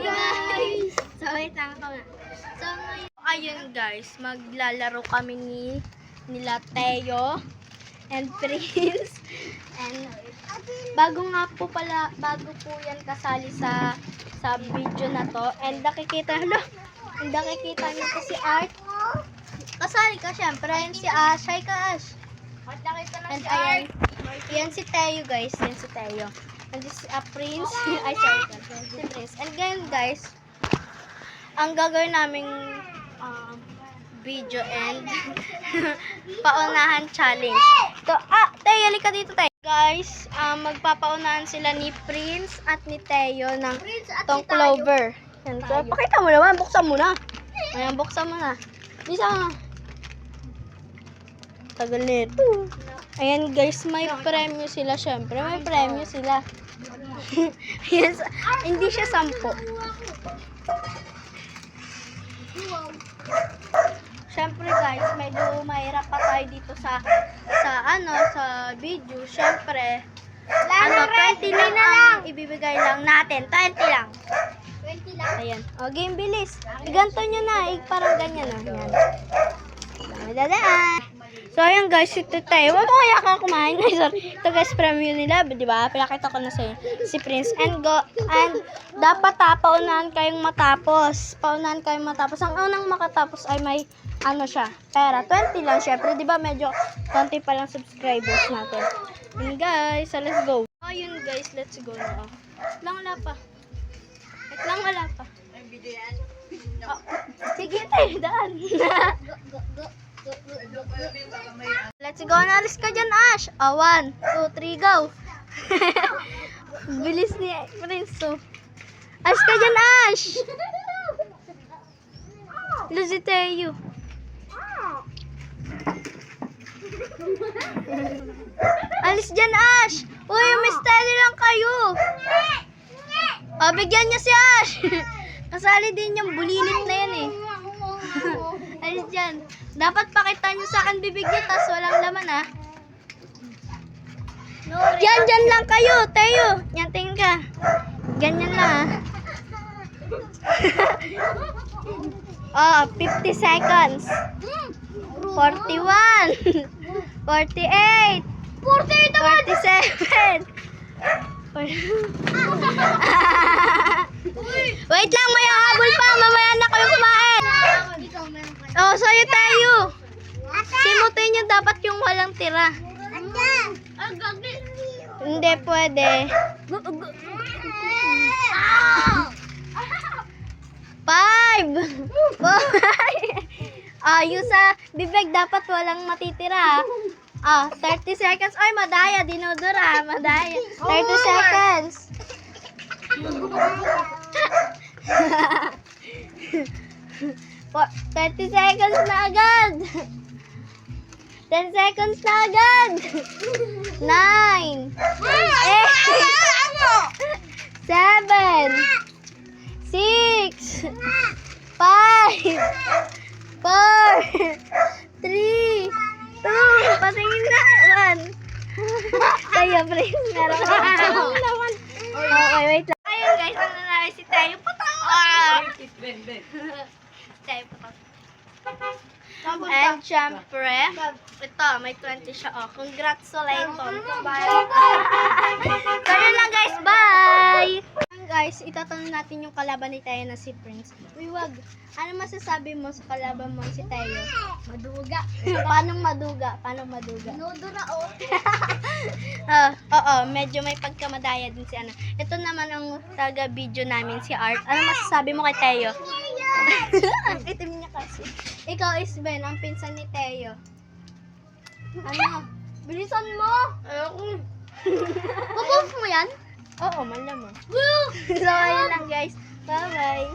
guys! So, wait lang ako na. So, ngayon, ayun guys, maglalaro kami nila Teo and Prince. And bago po yan kasali sa video na to. And nakikita nyo po si Art. Kasali ka syempre. Yan si Ash. Hi ka, Ash. And ayan. Yan si Teo guys. Yan si Teo. And this is Prince. Ay, sorry. Si Prince. And ganyan guys. Ang gagawin naming video and paunahan challenge. So, Teo, halika dito tayo. Guys, magpapaunahan sila ni Prince at ni Teo ng tong Clover. Yan. So, pakita mo naman. Buksan mo na. Ayan, buksan mo na. Bisa nga. Tagal nito. Ayan guys, may premyo sila syempre. May premyo sila. Yes, hindi siya 10. Syempre guys, medyo mahirap pa tayo dito sa video. Syempre, 20 lang ang ibibigay lang natin. 20 lang. 20 lang. Ayan. O, game bilis. Iganto nyo na. Parang ganyan na. Ayan. Dadaan. So, ayan guys, ito tayo. Huwag mo kaya ka kumain. Ito guys, premyo nila. Diba? Pinakita ko na sa'yo. Si Prince. And dapat paunahan kayong matapos. Paunahan kayong matapos. Ang unang makatapos ay may, siya, pera. 20 lang, syempre. Diba, medyo konti pa lang subscribers natin. And guys, so let's go. Oh, yun guys, let's go na. Wala pa. Wala pa. Oh, sige tayo, daan. Let's go na. Alis ka dyan, Ash. 1, 2, 3, go. Bilis ni Prince. So. Alis ka dyan, Ash. Lucy Teo. Alis dyan, Ash. Uy, misteri lang kayo. Bigyan niyo si Ash. Kasali din yung bulilit na yan eh. Alis dyan. Dapat pakita nyo sa akin bibig niya, tas walang laman ah. Dyan lang kayo, Teo. Yan, tingin ka. Ganyan lang ah. 50 seconds. 41. 48. 47. Wait lang, may habol pa. Mamaya na kayo kumain. Oh, sa'yo tayo. Simutin nyo dapat yung walang tira. Hindi pwede. 5. 4. Yung sa bibig dapat walang matitira. 30 seconds. Ay, madaya. Dinodora. Madaya. 30 seconds. 30 seconds na agad. 10 seconds na agad. 9. 8. 7. 6. 5. 4. 3. 2. Patingin na. 1. Tayo, Prince. Meron ka. Okay, wait lang. Ayun guys, ang nangyari si Tayo. Patang! Tayo patang. And syempre, ito, may 20 siya. Congratulations. So, yun lang guys. Bye! Guys, itatanong natin yung kalaban ni Tayo na si Prince. Uy, wag. Ano masasabi mo sa kalaban mo si Tayo? Maduga. Paano maduga? Nodura oo, medyo may pagkamadaya din si ano. Ito naman ang taga-video namin si Art. Ano masasabi mo kay Tayo? Ang itim niya kasi. Ikaw is Ben, ang pinsan ni Tayo. Ano? Bilisan mo! Ayoko. Pupuff mo yan? Oo, malamang. So, ayun lang guys. Bye-bye.